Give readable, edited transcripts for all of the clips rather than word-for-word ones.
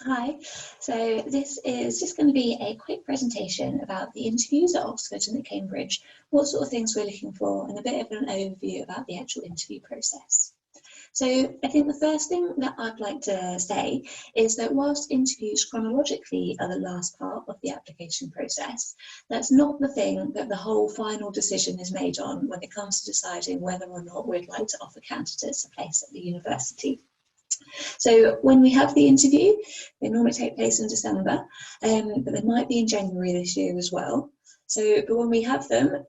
Hi, so this is just going to be a quick presentation about the interviews at Oxford and at Cambridge, what sort of things we're looking for, and a bit of an overview about the actual interview process. So I think the first thing that I'd like to say is that whilst interviews chronologically are the last part of the application process, that's not the thing that the whole final decision is made on when it comes to deciding whether or not we'd like to offer candidates a place at the university. So when we have the interview, they normally take place in December, but they might be in January this year as well. But when we have them,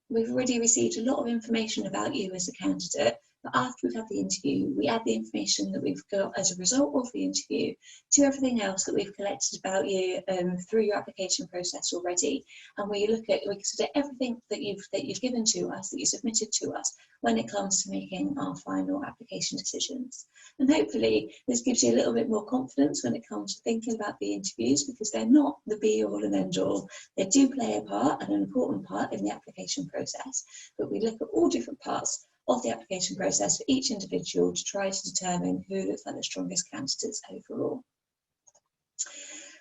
we've already received a lot of information about you as a candidate. But after we've had the interview, we add the information that we've got as a result of the interview to everything else that we've collected about you through your application process already. And we consider everything that you've given to us, that you submitted to us, when it comes to making our final application decisions. And hopefully this gives you a little bit more confidence when it comes to thinking about the interviews, because they're not the be all and end all. They do play a part, and an important part, in the application process, but we look at all different parts of the application process for each individual to try to determine who looks like the strongest candidates overall.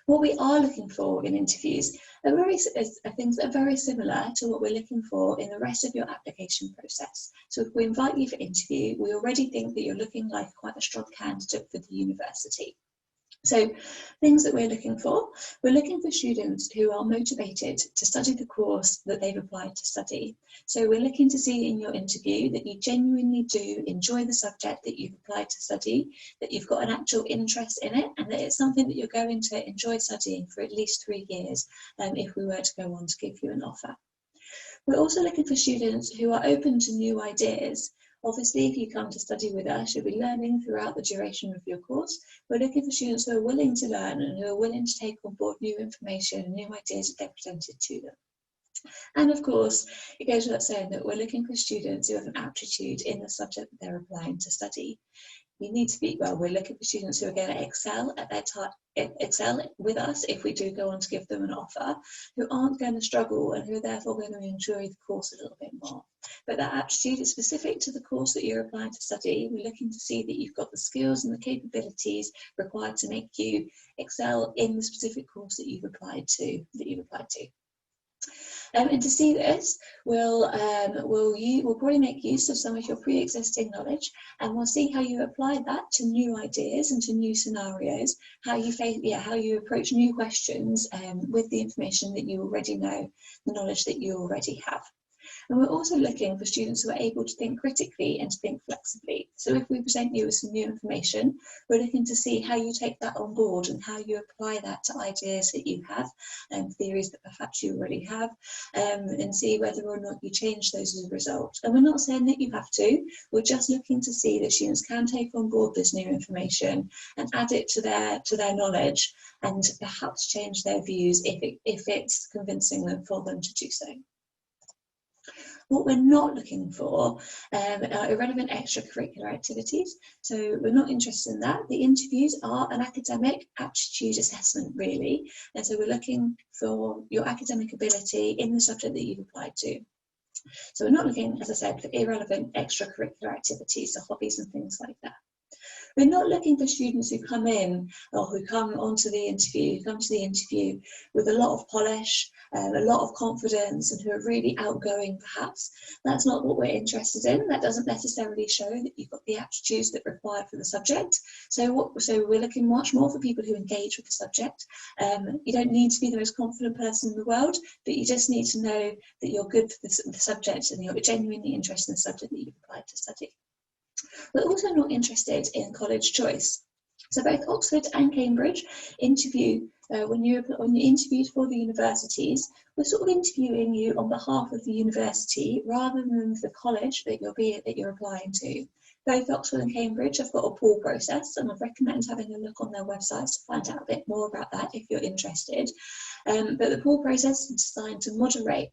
What we are looking for in interviews are things that are very similar to what we're looking for in the rest of your application process. So if we invite you for interview, we already think that you're looking like quite a strong candidate for the university. So things that we're looking for students who are motivated to study the course that they've applied to study. So we're looking to see in your interview that you genuinely do enjoy the subject that you've applied to study, that you've got an actual interest in it, and that it's something that you're going to enjoy studying for at least 3 years if we were to go on to give you an offer. We're also looking for students who are open to new ideas. Obviously, if you come to study with us, you'll be learning throughout the duration of your course. We're looking for students who are willing to learn and who are willing to take on board new information and new ideas that they're presented to them. And of course, it goes without saying that we're looking for students who have an aptitude in the subject that they're applying to study. We're looking for students who are going to excel with us if we do go on to give them an offer, who aren't going to struggle and who are therefore going to enjoy the course a little bit more. But that aptitude is specific to the course that you're applying to study. We're looking to see that you've got the skills and the capabilities required to make you excel in the specific course that you've applied to. And to see this, we'll probably make use of some of your pre-existing knowledge, and we'll see how you apply that to new ideas and to new scenarios, how you approach new questions with the information that you already know, the knowledge that you already have. And we're also looking for students who are able to think critically and to think flexibly. So if we present you with some new information, we're looking to see how you take that on board and how you apply that to ideas that you have and theories that perhaps you already have, and see whether or not you change those as a result. And we're not saying that you have to, we're just looking to see that students can take on board this new information and add it to their knowledge and perhaps change their views if it's convincing them for them to do so. What we're not looking for are irrelevant extracurricular activities. So we're not interested in that. The interviews are an academic aptitude assessment, really. And so we're looking for your academic ability in the subject that you've applied to. So we're not looking, as I said, for irrelevant extracurricular activities, so hobbies and things like that. We're not looking for students who come in or who come to the interview with a lot of polish, a lot of confidence, and who are really outgoing perhaps. That's not what we're interested in. That doesn't necessarily show that you've got the aptitudes that are required for the subject. So we're looking much more for people who engage with the subject. You don't need to be the most confident person in the world, but you just need to know that you're good for the subject and you're genuinely interested in the subject that you've applied to study. We're also not interested in college choice. So both Oxford and Cambridge interview, when you interviewed for the universities, we're sort of interviewing you on behalf of the university rather than the college that you're applying to. Both Oxford and Cambridge have got a pool process, and I'd recommend having a look on their websites to find out a bit more about that if you're interested. But the pool process is designed to moderate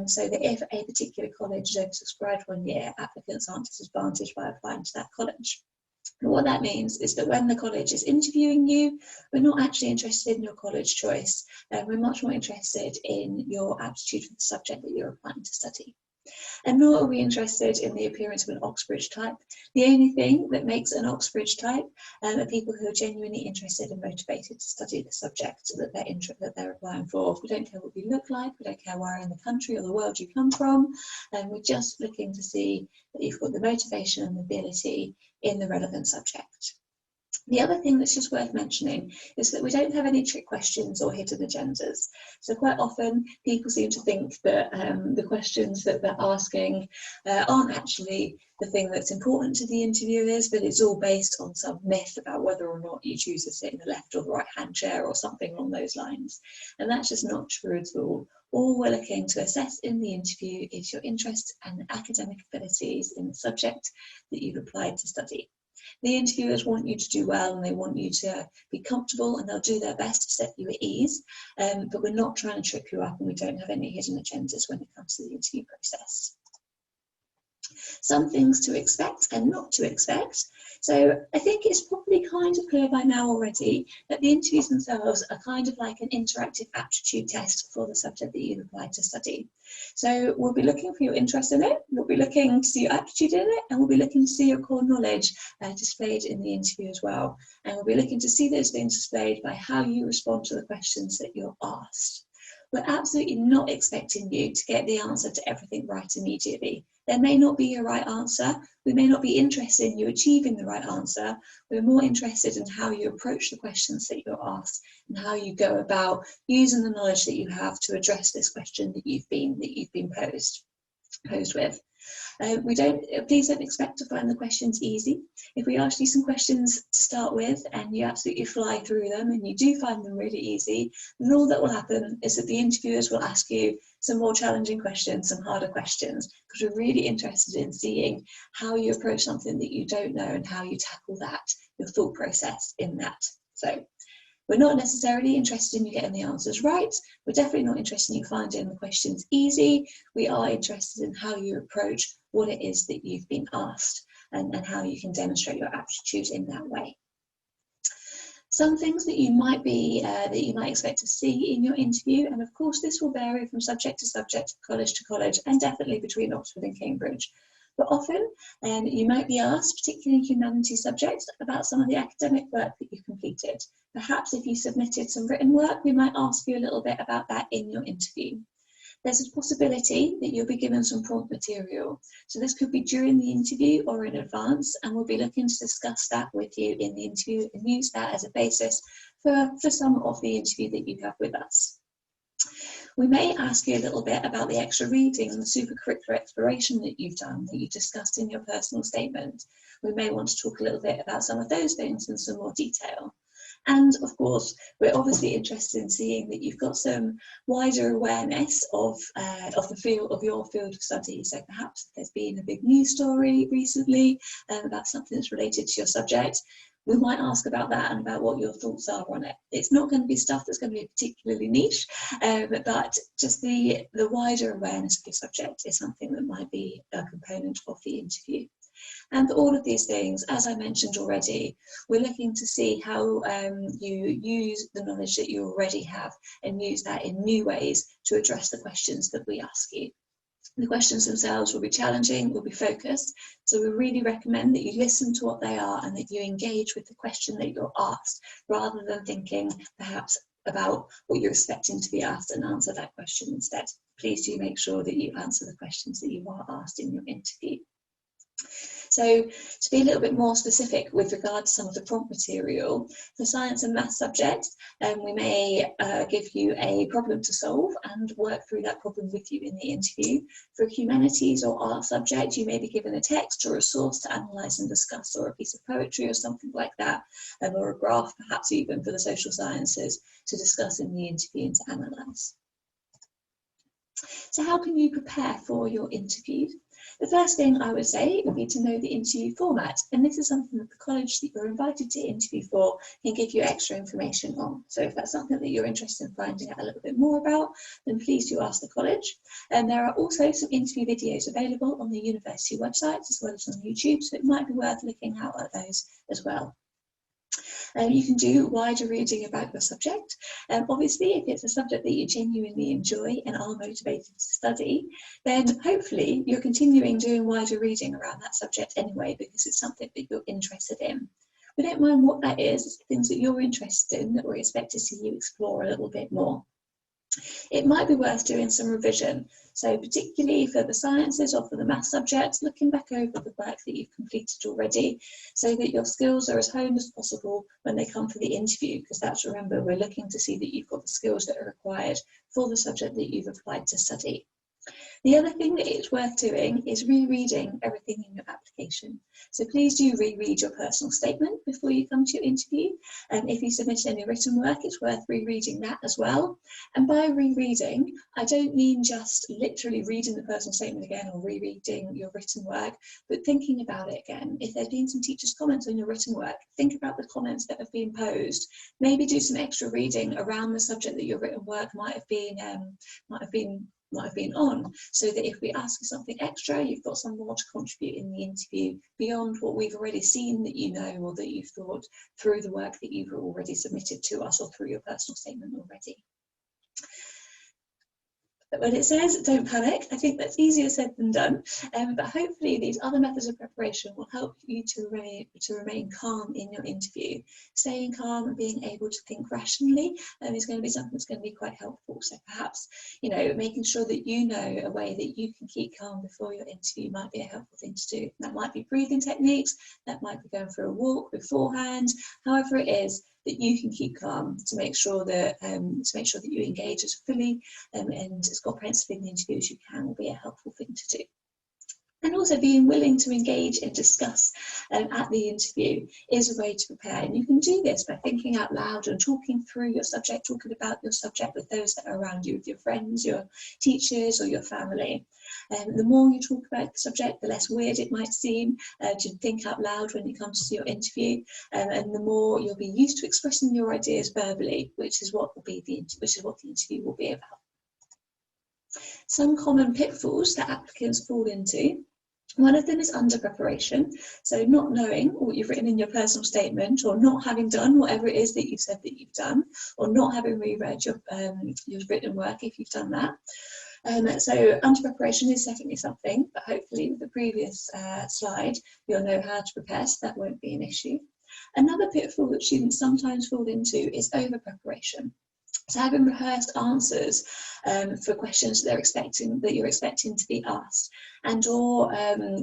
so that if a particular college is oversubscribed 1 year, applicants aren't disadvantaged by applying to that college. But what that means is that when the college is interviewing you, we're not actually interested in your college choice. We're much more interested in your aptitude for the subject that you're applying to study. And nor are we interested in the appearance of an Oxbridge type. The only thing that makes an Oxbridge type are people who are genuinely interested and motivated to study the subject that they're applying for. We don't care what you look like, we don't care where in the country or the world you come from, and we're just looking to see that you've got the motivation and the ability in the relevant subject. The other thing that's just worth mentioning is that we don't have any trick questions or hidden agendas. So quite often people seem to think that the questions that they're asking aren't actually the thing that's important to the interviewers, but it's all based on some myth about whether or not you choose to sit in the left or the right hand chair or something along those lines. And that's just not true at all. All we're looking to assess in the interview is your interest and academic abilities in the subject that you've applied to study. The interviewers want you to do well and they want you to be comfortable, and they'll do their best to set you at ease, but we're not trying to trip you up, and we don't have any hidden agendas when it comes to the interview process. Some things to expect and not to expect. So I think it's probably kind of clear by now already that the interviews themselves are kind of like an interactive aptitude test for the subject that you've applied to study. So we'll be looking for your interest in it, we'll be looking to see your aptitude in it, and we'll be looking to see your core knowledge displayed in the interview as well. And we'll be looking to see those things displayed by how you respond to the questions that you're asked. We're absolutely not expecting you to get the answer to everything right immediately. There may not be a right answer. We may not be interested in you achieving the right answer. We're more interested in how you approach the questions that you're asked and how you go about using the knowledge that you have to address this question that you've been posed with. Please don't expect to find the questions easy. If we ask you some questions to start with and you absolutely fly through them and you do find them really easy, then all that will happen is that the interviewers will ask you some more challenging questions, some harder questions, because we're really interested in seeing how you approach something that you don't know and how you tackle that, your thought process in that. So we're not necessarily interested in you getting the answers right. We're definitely not interested in you finding the questions easy. We are interested in how you approach what it is that you've been asked and how you can demonstrate your aptitude in that way. Some things that you might expect to see in your interview, and of course this will vary from subject to subject, college to college, and definitely between Oxford and Cambridge. But often you might be asked, particularly in humanities subjects, about some of the academic work that you've completed. Perhaps if you submitted some written work, we might ask you a little bit about that in your interview. There's a possibility that you'll be given some prompt material. So this could be during the interview or in advance, and we'll be looking to discuss that with you in the interview and use that as a basis for some of the interview that you have with us. We may ask you a little bit about the extra reading and the supercurricular exploration that you've done, that you discussed in your personal statement. We may want to talk a little bit about some of those things in some more detail. And of course, we're obviously interested in seeing that you've got some wider awareness of your field of study. So perhaps if there's been a big news story recently about something that's related to your subject, we might ask about that and about what your thoughts are on it. It's not going to be stuff that's going to be particularly niche, but just the wider awareness of your subject is something that might be a component of the interview. And for all of these things, as I mentioned already, we're looking to see how you use the knowledge that you already have and use that in new ways to address the questions that we ask you. The questions themselves will be challenging, will be focused, so we really recommend that you listen to what they are and that you engage with the question that you're asked, rather than thinking perhaps about what you're expecting to be asked and answer that question instead. Please do make sure that you answer the questions that you are asked in your interview. So to be a little bit more specific with regard to some of the prompt material, for science and maths subjects, we may give you a problem to solve and work through that problem with you in the interview. For humanities or art subject, you may be given a text or a source to analyse and discuss, or a piece of poetry or something like that, or a graph perhaps even for the social sciences to discuss in the interview and to analyse. So how can you prepare for your interview? The first thing I would say would be to know the interview format, and this is something that the college that you're invited to interview for can give you extra information on. So if that's something that you're interested in finding out a little bit more about, then please do ask the college. And there are also some interview videos available on the university website as well as on YouTube, so it might be worth looking out at those as well. You can do wider reading about your subject. Obviously, if it's a subject that you genuinely enjoy and are motivated to study, then hopefully you're continuing doing wider reading around that subject anyway, because it's something that you're interested in. We don't mind what that is, it's the things that you're interested in that we're expected to see you explore a little bit more. It might be worth doing some revision. So particularly for the sciences or for the maths subjects, looking back over the work that you've completed already so that your skills are as honed as possible when they come for the interview, because that's, remember, we're looking to see that you've got the skills that are required for the subject that you've applied to study. The other thing that it's worth doing is rereading everything in your application. So please do reread your personal statement before you come to your interview. And if you submit any written work, it's worth rereading that as well. And by rereading, I don't mean just literally reading the personal statement again or rereading your written work, but thinking about it again. If there's been some teachers' comments on your written work, think about the comments that have been posed. Maybe do some extra reading around the subject that your written work might have been on, so that if we ask you something extra, you've got some more to contribute in the interview beyond what we've already seen that you know, or that you've thought through the work that you've already submitted to us or through your personal statement already. But when it says don't panic, I think that's easier said than done. But hopefully these other methods of preparation will help you to remain calm in your interview. Staying calm and being able to think rationally is going to be something that's going to be quite helpful. So perhaps, making sure that you know a way that you can keep calm before your interview might be a helpful thing to do. That might be breathing techniques, that might be going for a walk beforehand, however it is that you can keep calm to make sure that you engage as fully and as comprehensively in the interview as you can will be a helpful thing to do. And also being willing to engage and discuss at the interview is a way to prepare. And you can do this by thinking out loud and talking through your subject, talking about your subject with those that are around you, with your friends, your teachers or your family. The more you talk about the subject, the less weird it might seem to think out loud when it comes to your interview. And the more you'll be used to expressing your ideas verbally, which is what the interview will be about. Some common pitfalls that applicants fall into. One of them is under preparation, so not knowing what you've written in your personal statement, or not having done whatever it is that you've said that you've done, or not having reread your written work if you've done that. So under preparation is definitely something, but hopefully with the previous slide you'll know how to prepare, so that won't be an issue. Another pitfall that students sometimes fall into is over preparation. So having rehearsed answers for questions that you're expecting to be asked, and or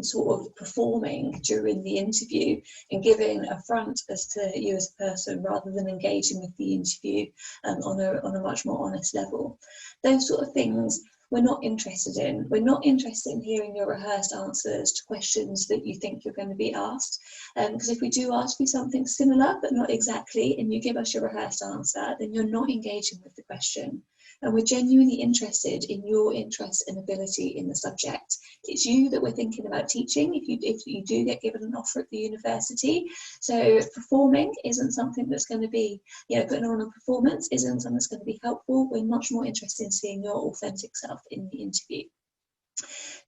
sort of performing during the interview and giving a front as to you as a person rather than engaging with the interview on a much more honest level. Those sort of things we're not interested in. We're not interested in hearing your rehearsed answers to questions that you think you're going to be asked. Because if we do ask you something similar, but not exactly, and you give us your rehearsed answer, then you're not engaging with the question. And we're genuinely interested in your interest and ability in the subject. It's you that we're thinking about teaching if you do get given an offer at the university. So performing isn't something that's going to be, putting on a performance isn't something that's going to be helpful. We're much more interested in seeing your authentic self in the interview.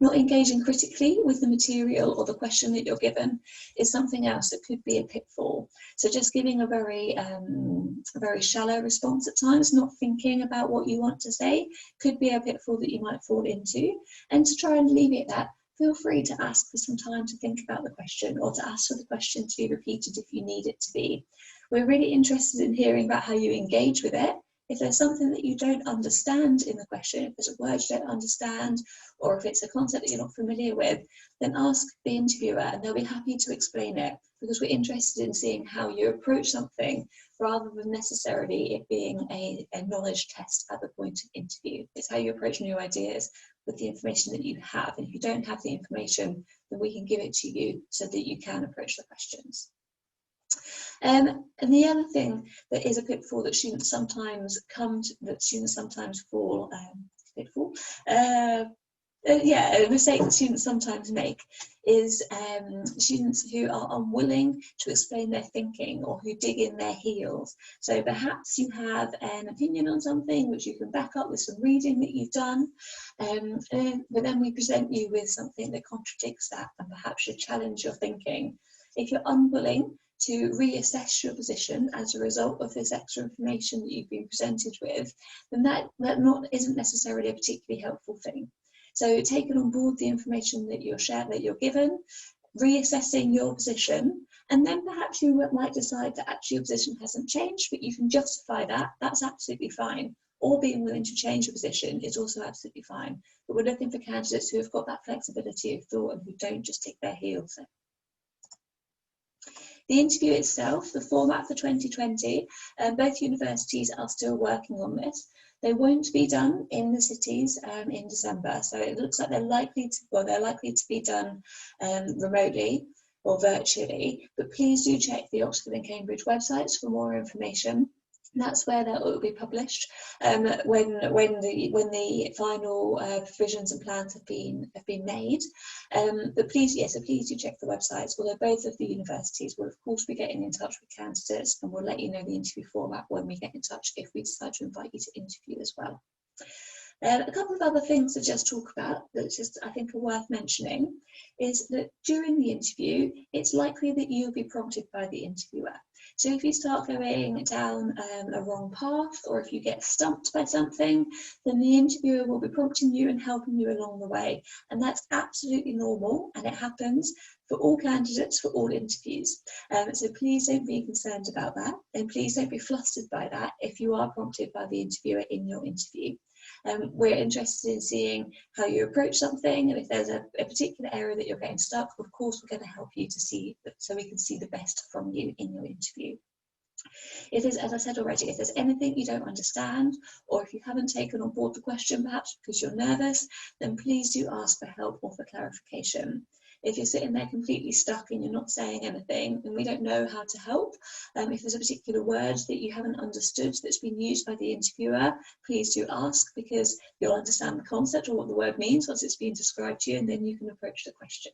Not engaging critically with the material or the question that you're given is something else that could be a pitfall. So just giving a very shallow response at times, not thinking about what you want to say, could be a pitfall that you might fall into. And to try and alleviate that, feel free to ask for some time to think about the question, or to ask for the question to be repeated if you need it to be. We're really interested in hearing about how you engage with it. If there's something that you don't understand in the question, if there's a word you don't understand, or if it's a concept that you're not familiar with, then ask the interviewer and they'll be happy to explain it, because we're interested in seeing how you approach something rather than necessarily it being a knowledge test at the point of interview. It's how you approach new ideas with the information that you have. And if you don't have the information, then we can give it to you so that you can approach the questions. And the other thing that is a pitfall that students sometimes fall, a mistake that students sometimes make is students who are unwilling to explain their thinking, or who dig in their heels. So perhaps you have an opinion on something which you can back up with some reading that you've done, but then we present you with something that contradicts that and perhaps should challenge your thinking. If you're unwilling to reassess your position as a result of this extra information that you've been presented with, then that isn't necessarily a particularly helpful thing. So taking on board the information that you're given, reassessing your position, and then perhaps you might decide that actually your position hasn't changed, but you can justify that. That's absolutely fine. Or being willing to change your position is also absolutely fine. But we're looking for candidates who have got that flexibility of thought and who don't just dig their heels in. The interview itself, the format for 2020, both universities are still working on this. They won't be done in the cities in December, so it looks like they're likely to be done remotely or virtually. But please do check the Oxford and Cambridge websites for more information. That's where that will be published when the final provisions and plans have been made. But please do check the websites. Although both of the universities will of course be getting in touch with candidates, and we'll let you know the interview format when we get in touch if we decide to invite you to interview as well. A couple of other things to just talk about that just I think are worth mentioning is that during the interview, it's likely that you'll be prompted by the interviewer. So if you start going down a wrong path, or if you get stumped by something, then the interviewer will be prompting you and helping you along the way. And that's absolutely normal, and it happens for all candidates for all interviews. So please don't be concerned about that, and please don't be flustered by that if you are prompted by the interviewer in your interview. We're interested in seeing how you approach something, and if there's a particular area that you're getting stuck, of course we're going to help you to see, so we can see the best from you in your interview. If there's, as I said already, if there's anything you don't understand, or if you haven't taken on board the question perhaps because you're nervous, then please do ask for help or for clarification. If you're sitting there completely stuck and you're not saying anything and we don't know how to help, if there's a particular word that you haven't understood that's been used by the interviewer, please do ask, because you'll understand the concept or what the word means once it's been described to you, and then you can approach the question.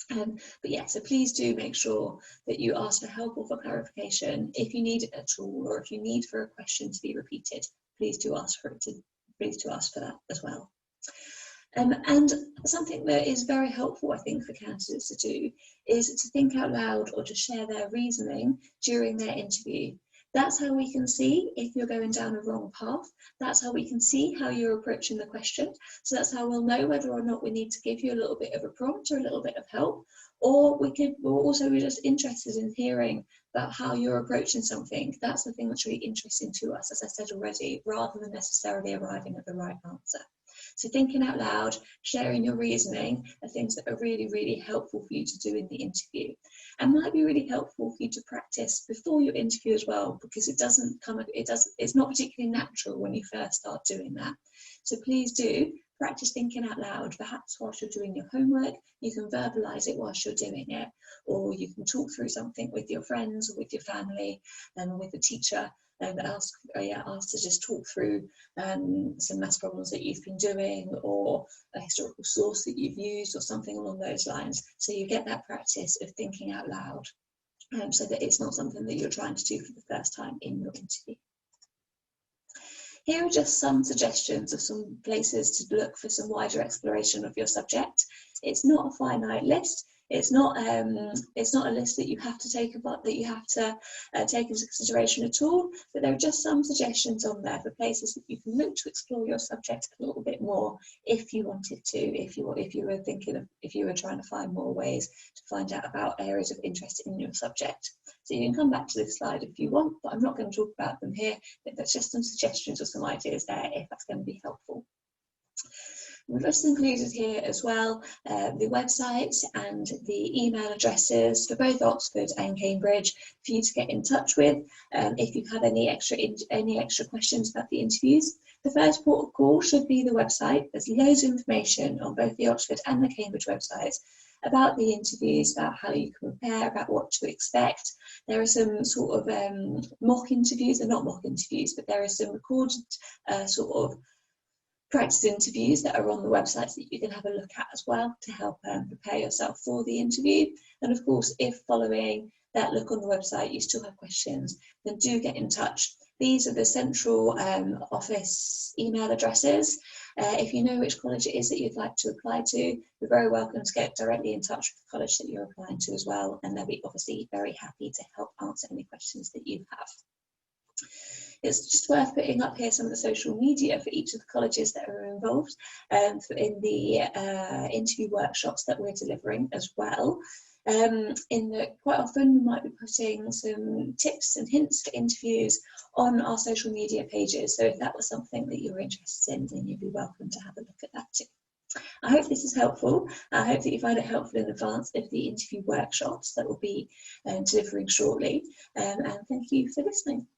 But yeah, so please do make sure that you ask for help or for clarification if you need it at all, or if you need for a question to be repeated, please do ask for that as well. And something that is very helpful, I think, for candidates to do is to think out loud or to share their reasoning during their interview. That's how we can see if you're going down a wrong path. That's how we can see how you're approaching the question. So that's how we'll know whether or not we need to give you a little bit of a prompt or a little bit of help. Or we're just interested in hearing about how you're approaching something. That's the thing that's really interesting to us, as I said already, rather than necessarily arriving at the right answer. So thinking out loud, sharing your reasoning are things that are really, really helpful for you to do in the interview, and might be really helpful for you to practice before your interview as well, because it's not particularly natural when you first start doing that. So please do practice thinking out loud. Perhaps whilst you're doing your homework, you can verbalise it whilst you're doing it, or you can talk through something with your friends or with your family and with the teacher. Ask to just talk through some maths problems that you've been doing, or a historical source that you've used, or something along those lines. So you get that practice of thinking out loud, so that it's not something that you're trying to do for the first time in your interview. Here are just some suggestions of some places to look for some wider exploration of your subject. It's not a finite list. It's not a list that you have to take take into consideration at all, but there are just some suggestions on there for places that you can look to explore your subject a little bit more if you wanted to, if you were trying to find more ways to find out about areas of interest in your subject. So you can come back to this slide if you want, but I'm not going to talk about them here. There's just some suggestions or some ideas there if that's going to be helpful. We've just included here as well the websites and the email addresses for both Oxford and Cambridge for you to get in touch with if you have any extra questions about the interviews. The first port of call should be the website. There's loads of information on both the Oxford and the Cambridge websites about the interviews, about how you can prepare, about what to expect. There are some sort of mock interviews. They're not mock interviews, but there are some recorded sort of practice interviews that are on the websites that you can have a look at as well to help prepare yourself for the interview. And of course, if following that look on the website, you still have questions, then do get in touch. These are the central office email addresses. If you know which college it is that you'd like to apply to, you're very welcome to get directly in touch with the college that you're applying to as well, and they'll be obviously very happy to help answer any questions that you have. It's just worth putting up here some of the social media for each of the colleges that are involved in the interview workshops that we're delivering as well. Quite often we might be putting some tips and hints for interviews on our social media pages. So if that was something that you were interested in, then you'd be welcome to have a look at that too. I hope this is helpful. I hope that you find it helpful in advance of the interview workshops that will be delivering shortly. And thank you for listening.